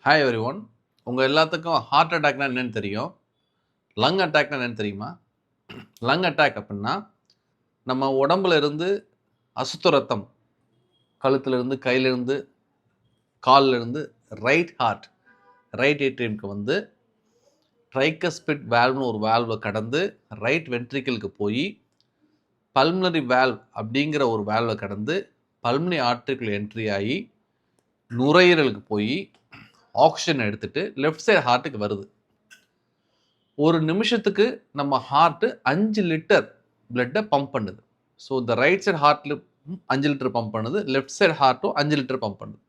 Hi every one. உங்கள் எல்லாத்துக்கும் heart அட்டாக்னா என்னென்னு தெரியும். லங் அட்டாக்னா என்னென்னு தெரியுமா? லங் அட்டாக் அப்படின்னா நம்ம உடம்புல இருந்து அசுத்த ரத்தம் கழுத்துலேருந்து கையிலேருந்து கால்லேருந்து ரைட் ஏட்ரியமுக்கு வந்து ட்ரைகஸ்பிட் வேல்வ்னு ஒரு வேல்வை கடந்து ரைட் வென்ட்ரிக்கிளுக்கு போய் பல்மனரி வேல்வ் அப்படிங்கிற ஒரு வேல்வை கடந்து பல்மனரி ஆர்டரிக்குள்ள என்ட்ரி ஆகி நுரையீரலுக்கு போய் ஆக்சிஜன் எடுத்துட்டு லெஃப்ட் சைடு ஹார்ட்டுக்கு வருது. ஒரு நிமிஷத்துக்கு நம்ம ஹார்ட்டு 5 லிட்டர் பிளட்டை பம்ப் பண்ணுது. ஸோ இந்த ரைட் சைடு ஹார்ட்டில் 5 லிட்டர் பம்ப் பண்ணுது, லெஃப்ட் சைடு ஹார்ட்டும் 5 லிட்டர் பம்ப் பண்ணுது.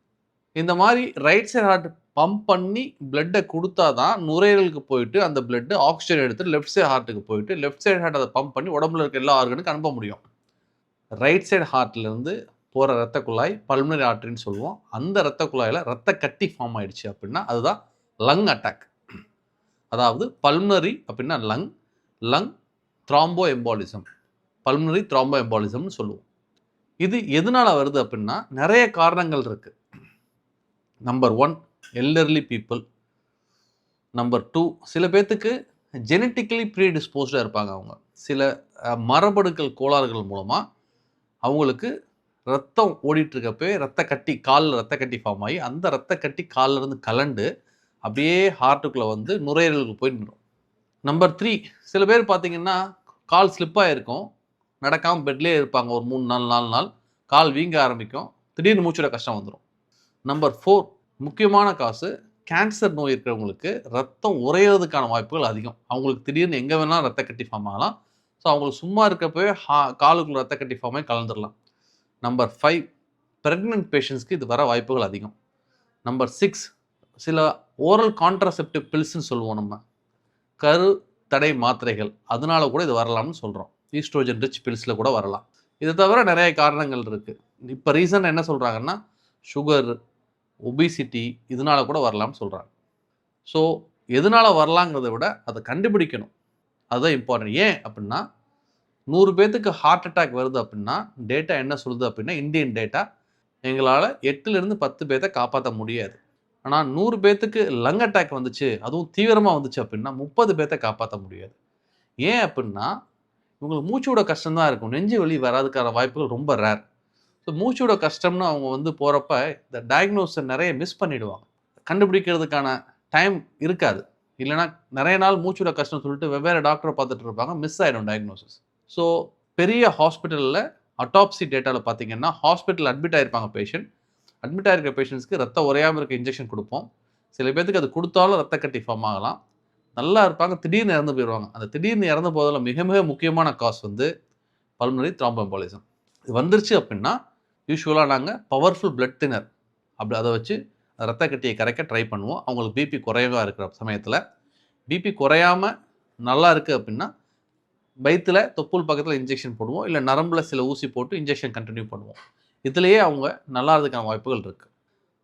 இந்த மாதிரி ரைட் சைடு ஹார்ட் பம்ப் பண்ணி பிளட்டை கொடுத்தா தான் நுரையீரலுக்கு போயிட்டு அந்த பிளட்டு ஆக்சிஜன் எடுத்து லெஃப்ட் சைடு ஹார்ட்டுக்கு போயிட்டு லெஃப்ட் சைடு ஹார்ட் அதை பம்ப் பண்ணி உடம்புல இருக்க எல்லா ஆர்கனுக்கும் அனுப்ப முடியும். ரைட் சைடு ஹார்ட்லேருந்து போகிற ரத்த குழாய் பல்மனரி ஆர்டரின்னு சொல்லுவோம். அந்த ரத்த குழாயில் ரத்த கட்டி ஃபார்ம் ஆயிடுச்சு அப்படின்னா அதுதான் லங் அட்டாக். அதாவது பல்மனரி அப்படின்னா லங் த்ராம்போ எம்பாலிசம், பல்மனரி த்ராம்போ எம்பாலிசம்னு சொல்லுவோம். இது எதனால வருது அப்படின்னா நிறைய காரணங்கள் இருக்கு. Number 1 elderly people. நம்பர் 2 சில பேர்த்துக்கு ஜெனட்டிக்கலி ப்ரீடிஸ்போஸ்டாக இருப்பாங்க. அவங்க சில மரபணுக்கள் கோளாறுகள் மூலமாக அவங்களுக்கு ரத்தம் ஓடிட்டு இருக்கப்பே ரத்த கட்டி காலில் ரத்த கட்டி ஃபார்ம் ஆகி அந்த ரத்த கட்டி காலில் இருந்து கலண்டு அப்படியே ஹார்ட்டுக்குள்ளே வந்து நுரையீரலுக்கு போய் நின்றும். நம்பர் 3 சில பேர் பார்த்தீங்கன்னா கால் ஸ்லிப்பாக இருக்கும், நடக்காமல் பெட்லேயே இருப்பாங்க. ஒரு 3-4 நாள் கால் வீங்க ஆரம்பிக்கும், திடீர்னு மூச்சுட கஷ்டம் வந்துடும். நம்பர் 4 முக்கியமான காசு கேன்சர் நோய் இருக்கிறவங்களுக்கு ரத்தம் உறையிறதுக்கான வாய்ப்புகள் அதிகம். அவங்களுக்கு திடீர்னு எங்கே வேணாலும் ரத்த கட்டி ஃபார்ம் ஆகலாம். ஸோ அவங்களுக்கு சும்மா இருக்கப்பவே காலுக்குள்ள ரத்த கட்டி ஃபார்ம் ஆகி கலந்துடலாம். நம்பர் 5 ப்ரெக்னென்ட் பேஷண்ட்ஸ்க்கு இது வர வாய்ப்புகள் அதிகம். நம்பர் 6 சில ஓரல் கான்ட்ராசெப்டிவ் பில்ஸ்ன்னு சொல்லுவோம், நம்ம கரு தடை மாத்திரைகள், அதனால கூட இது வரலாம்னு சொல்கிறோம். ஈஸ்ட்ரோஜன் ரிச் பில்ஸில் கூட வரலாம். இதை தவிர நிறைய காரணங்கள் இருக்குது. இப்போ ரீசன் என்ன சொல்கிறாங்கன்னா சுகர், ஒபிசிட்டி இதனால கூட வரலாம்னு சொல்கிறாங்க. ஸோ எதனால வரலாங்கிறத விட அதை கண்டுபிடிக்கணும், அதுதான் இம்பார்ட்டன்ட். ஏன் அப்படின்னா 100 பேத்துக்கு ஹார்ட் அட்டாக் வருது அப்படின்னா டேட்டா என்ன சொல்லுது அப்படின்னா இந்தியன் டேட்டா எங்களால் 8லேருந்து 10 பேர்த்தை காப்பாற்ற முடியாது. ஆனால் 100 பேத்துக்கு லங் அட்டாக் வந்துச்சு, அதுவும் தீவிரமாக வந்துச்சு அப்படின்னா 30 பேர்த்தை காப்பாற்ற முடியாது. ஏன் அப்படின்னா இவங்களுக்கு மூச்சோட கஷ்டம்தான் இருக்கும், நெஞ்சு வலி வராதுக்கான வாய்ப்புகள் ரொம்ப ரேர். ஸோ மூச்சோட கஷ்டம்னு அவங்க வந்து போகிறப்ப இந்த டயக்னோஸை நிறைய மிஸ் பண்ணிவிடுவாங்க, கண்டுபிடிக்கிறதுக்கான டைம் இருக்காது. இல்லைனா நிறைய நாள் மூச்சோட கஷ்டம் சொல்லிட்டு வெவ்வேறு டாக்டரை பார்த்துட்டு இருப்பாங்க, மிஸ் ஆகிடும் டயக்னோசிஸ். ஸோ பெரிய ஹாஸ்பிட்டலில் அட்டாப்சி டேட்டாவில் பார்த்தீங்கன்னா ஹாஸ்பிட்டல் அட்மிட் ஆகிருப்பாங்க பேஷண்ட். அட்மிட் ஆகிருக்க பேஷண்ட்ஸ்க்கு ரத்தம் உறையாமல் இருக்க இன்ஜெக்ஷன் கொடுப்போம். சில பேர்த்துக்கு அது கொடுத்தாலும் ரத்த கட்டி ஃபார்ம் ஆகலாம், நல்லா இருப்பாங்க, திடீர்னு இறந்து போயிடுவாங்க. அந்த திடீர்னு இறந்து போதில் மிக மிக முக்கியமான காஸ் வந்து பல்மனரி த்ராம்போஎம்பாலிசம். இது வந்துருச்சு அப்படின்னா யூஸ்வலாக நாங்கள் பவர்ஃபுல் பிளட் தின்னர் அப்படி அதை வச்சு ரத்த கட்டியை கரைக்க ட்ரை பண்ணுவோம். அவங்களுக்கு பிபி குறைவாக இருக்கிற சமயத்தில் பிபி குறையாமல் நல்லா இருக்குது அப்படின்னா வயிற்றுல தொப்புள் பக்கத்தில் இன்ஜெக்ஷன் போடுவோம், இல்லை நரம்பில் சில ஊசி போட்டு இன்ஜெக்ஷன் கண்டினியூ பண்ணுவோம். இதுலேயே அவங்க நல்லாறதுக்கான வாய்ப்புகள் இருக்குது.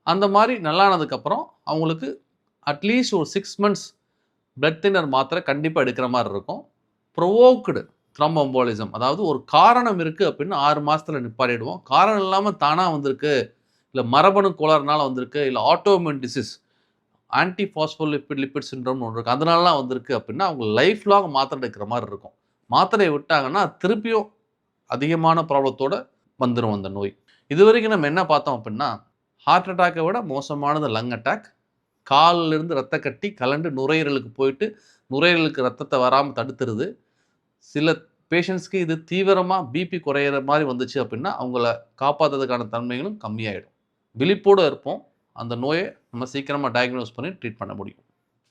அந்த மாதிரி நல்லானதுக்கப்புறம் அவங்களுக்கு அட்லீஸ்ட் ஒரு 6 months பிளட் தின்னர் மாத்திரை கண்டிப்பாக எடுக்கிற மாதிரி இருக்கும். ப்ரொவோக்டு த்ராம்போஎம்பாலிசம், அதாவது ஒரு காரணம் இருக்குது அப்படின்னு 6 மாதத்தில் நிப்பாட்டிடுவோம். காரணம் இல்லாமல் தானாக வந்திருக்கு, இல்லை மரபணு கோளாறுனால வந்திருக்கு, இல்லை ஆட்டோமியூன் டிசீஸ் ஆன்டிபாஸ்போலிபிட் லிபிட் சிண்ட்ரோம்னு ஒன்று இருக்குது அதனாலலாம் வந்திருக்கு அப்படின்னா அவங்க லைஃப் லாங் மாத்திரை எடுக்கிற மாதிரி இருக்கும். மாத்திரையை விட்டாங்கன்னா திருப்பியும் அதிகமான ப்ராப்ளத்தோடு வந்துடும் அந்த நோய். இது வரைக்கும் நம்ம என்ன பார்த்தோம் அப்படின்னா ஹார்ட் அட்டாக்கை விட மோசமானது லங் அட்டாக். காலிலிருந்து ரத்த கட்டி கலண்டு நுரையீரலுக்கு போயிட்டு நுரையீரலுக்கு ரத்தத்தை வராமல் தடுத்துருது. சில பேஷண்ட்ஸ்க்கு இது தீவிரமாக பிபி குறையிற மாதிரி வந்துச்சு அப்படின்னா அவங்கள காப்பாற்றுறதுக்கான தன்மைகளும் கம்மியாயிடும். விழிப்போடு இருப்போம், அந்த நோயை நம்ம சீக்கிரமாக டயக்னோஸ் பண்ணி ட்ரீட் பண்ண முடியும்.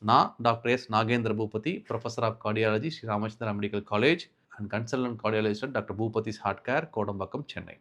நான் doctor S Nagendra Bhupathi, professor of cardiology, Sri Ramachandra medical college and consultant cardiologist doctor Bhupathi's heart care, Kodambakkam, Chennai.